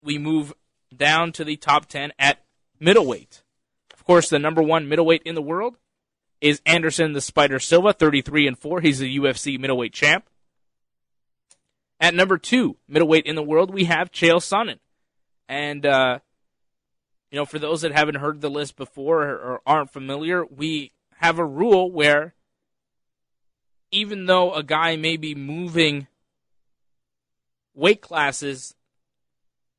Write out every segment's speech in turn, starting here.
we move down to the top 10 at middleweight. Of course, the number one middleweight in the world is Anderson the Spider Silva, 33-4. He's the UFC middleweight champ. At number 2 middleweight in the world, we have Chael Sonnen. And, for those that haven't heard the list before or aren't familiar, we have a rule where even though a guy may be moving weight classes,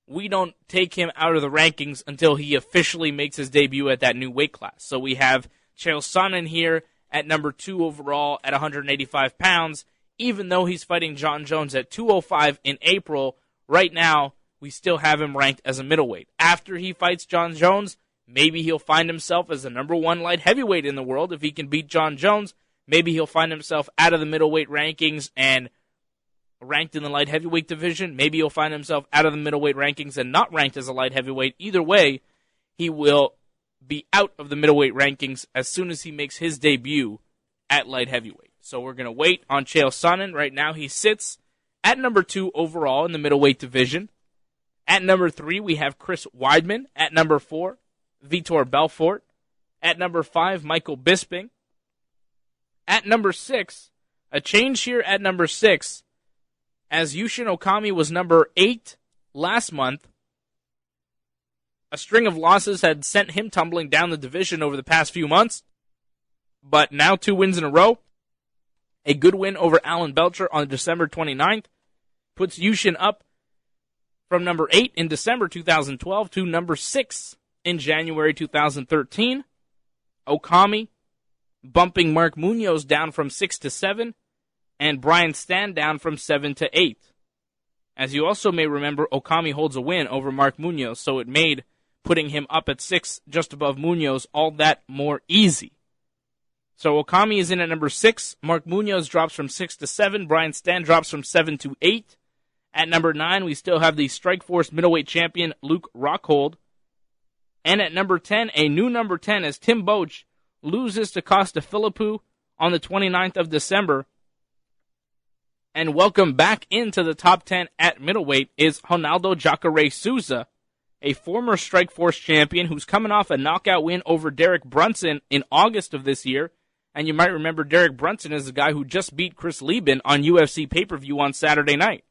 we don't take him out of the rankings until he officially makes his debut at that new weight class. So we have Chael Sonnen here at number 2 overall at 185 pounds. Even though he's fighting John Jones at 205 in April, right now we still have him ranked as a middleweight. After he fights John Jones, maybe he'll find himself as the number 1 light heavyweight in the world. If he can beat John Jones, maybe he'll find himself out of the middleweight rankings and ranked in the light heavyweight division. Maybe he'll find himself out of the middleweight rankings and not ranked as a light heavyweight. Either way, he will be out of the middleweight rankings as soon as he makes his debut at light heavyweight. So we're going to wait on Chael Sonnen. Right now he sits at number 2 overall in the middleweight division. At number 3, we have Chris Weidman. At number 4, Vitor Belfort. At number 5, Michael Bisping. At number 6, a change here at number 6, as Yushin Okami was number 8 last month. A string of losses had sent him tumbling down the division over the past few months, but now 2 wins in a row. A good win over Alan Belcher on December 29th puts Yushin up from number 8 in December 2012 to number 6 in January 2013. Okami bumping Mark Munoz down from 6 to 7, and Brian Stan down from 7 to 8. As you also may remember, Okami holds a win over Mark Munoz, so it made putting him up at 6 just above Munoz all that more easy. So Okami is in at number 6. Mark Munoz drops from 6 to 7. Brian Stan drops from 7 to 8. At number 9, we still have the Strikeforce middleweight champion Luke Rockhold. And at number 10, a new number 10 as Tim Boetsch loses to Costa Philippou on the 29th of December. And welcome back into the top 10 at middleweight is Ronaldo Jacare Souza, a former Strikeforce champion who's coming off a knockout win over Derek Brunson in August of this year. And you might remember Derek Brunson is the guy who just beat Chris Lieben on UFC pay-per-view on Saturday night.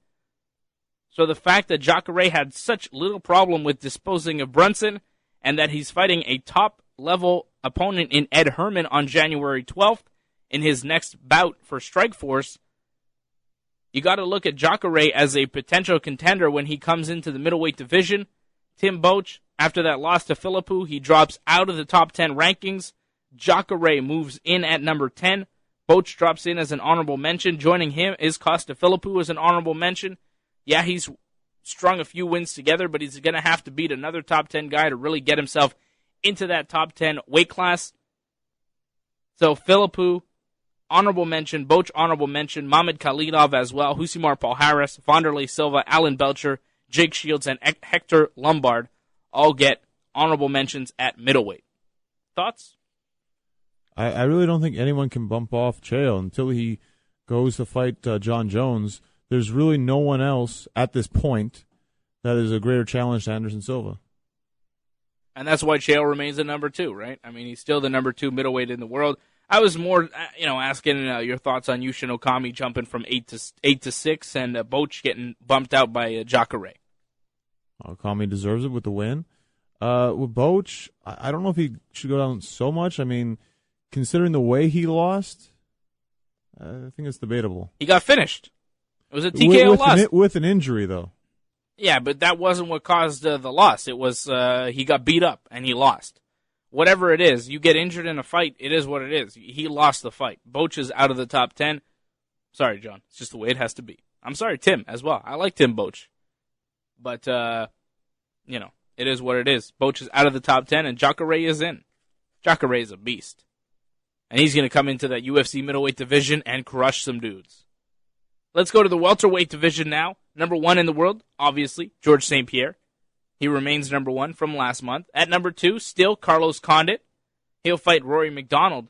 So the fact that Jacare had such little problem with disposing of Brunson and that he's fighting a top-level opponent in Ed Herman on January 12th in his next bout for Strikeforce, you got to look at Jacare as a potential contender when he comes into the middleweight division. Tim Boetsch, after that loss to Philippou, he drops out of the top 10 rankings. Jacare moves in at number 10. Boetsch drops in as an honorable mention. Joining him is Costa Philippou as an honorable mention. Yeah, he's strung a few wins together, but he's going to have to beat another top 10 guy to really get himself into that top 10 weight class. So Philippou, honorable mention. Boetsch, honorable mention. Mamed Khalidov as well. Husimar Palhares, Wanderlei Silva, Alan Belcher, Jake Shields, and Hector Lombard all get honorable mentions at middleweight. Thoughts? I really don't think anyone can bump off Chael until he goes to fight John Jones. There's really no one else at this point that is a greater challenge to Anderson Silva. And that's why Chael remains at number 2, right? I mean, he's still the number 2 middleweight in the world. I was more, asking your thoughts on Yushin Okami jumping from 8 to 6 and Boetsch getting bumped out by Jacare. Okami deserves it with the win. With Boetsch, I don't know if he should go down so much. I mean, considering the way he lost, I think it's debatable. He got finished. It was a TKO loss. With an injury, though. Yeah, but that wasn't what caused the loss. It was he got beat up and he lost. Whatever it is, you get injured in a fight, it is what it is. He lost the fight. Boetsch is out of the top 10. Sorry, John. It's just the way it has to be. I'm sorry, Tim, as well. I like Tim Boetsch. But, it is what it is. Boetsch is out of the top 10, and Jacare is in. Jacare is a beast. And he's going to come into that UFC middleweight division and crush some dudes. Let's go to the welterweight division now. Number 1 in the world, obviously, George St-Pierre. He remains number 1 from last month. At number 2, still Carlos Condit. He'll fight Rory McDonald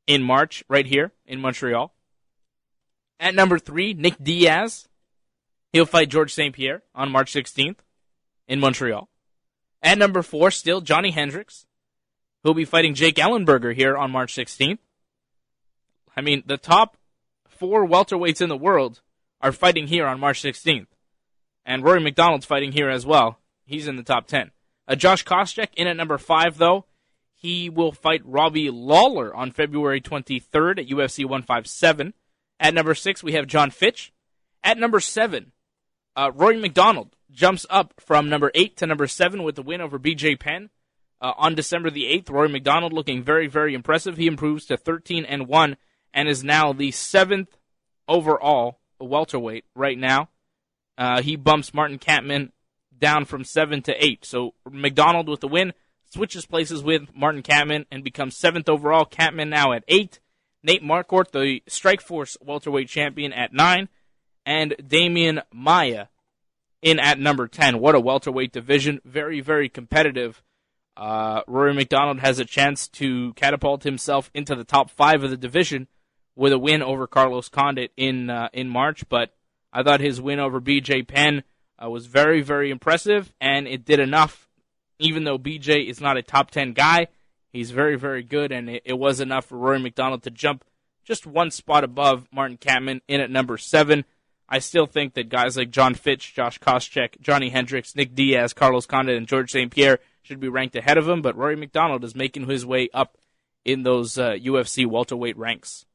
in March, right here in Montreal. At number 3, Nick Diaz. He'll fight George St-Pierre on March 16th. in Montreal. At number 4, still Johnny Hendricks, who'll be fighting Jake Ellenberger here on March 16th. I mean, the top 4 welterweights in the world are fighting here on March 16th. And Rory McDonald's fighting here as well. He's in the top 10. Josh Koscheck in at number 5, though. He will fight Robbie Lawler on February 23rd at UFC 157. At number 6, we have John Fitch. At number 7, Rory McDonald jumps up from number 8 to number 7 with the win over BJ Penn. On December the 8th, Rory McDonald looking very, very impressive. He improves to 13-1 and is now the 7th overall welterweight right now. He bumps Martin Kampmann down from 7 to 8. So McDonald with the win switches places with Martin Kampmann and becomes 7th overall. Kampmann now at 8. Nate Marquardt, the Strikeforce welterweight champion, at 9. And Damian Maia in at number 10. What a welterweight division. Very, very competitive. Rory McDonald has a chance to catapult himself into the top 5 of the division with a win over Carlos Condit in March. But I thought his win over BJ Penn was very, very impressive, and it did enough. Even though BJ is not a top 10 guy, he's very, very good, and it was enough for Rory McDonald to jump just one spot above Martin Kampmann in at number 7. I still think that guys like John Fitch, Josh Koscheck, Johnny Hendricks, Nick Diaz, Carlos Condit, and George St-Pierre should be ranked ahead of him, but Rory McDonald is making his way up in those UFC welterweight ranks.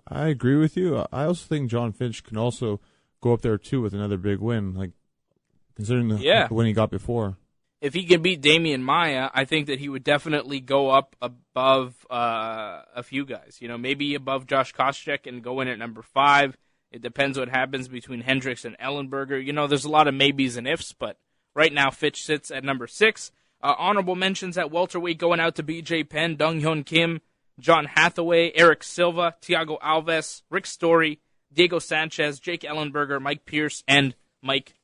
I agree with you. I also think John Fitch can also go up there, too, with another big win, like considering the win he got before. If he can beat Damian Maia, I think that he would definitely go up above a few guys. You know, maybe above Josh Koscheck and go in at number 5. It depends what happens between Hendricks and Ellenberger. You know, there's a lot of maybes and ifs, but right now Fitch sits at number 6. Honorable mentions at welterweight going out to BJ Penn, Dong Hyun Kim, John Hathaway, Eric Silva, Thiago Alves, Rick Story, Diego Sanchez, Jake Ellenberger, Mike Pierce, and Mike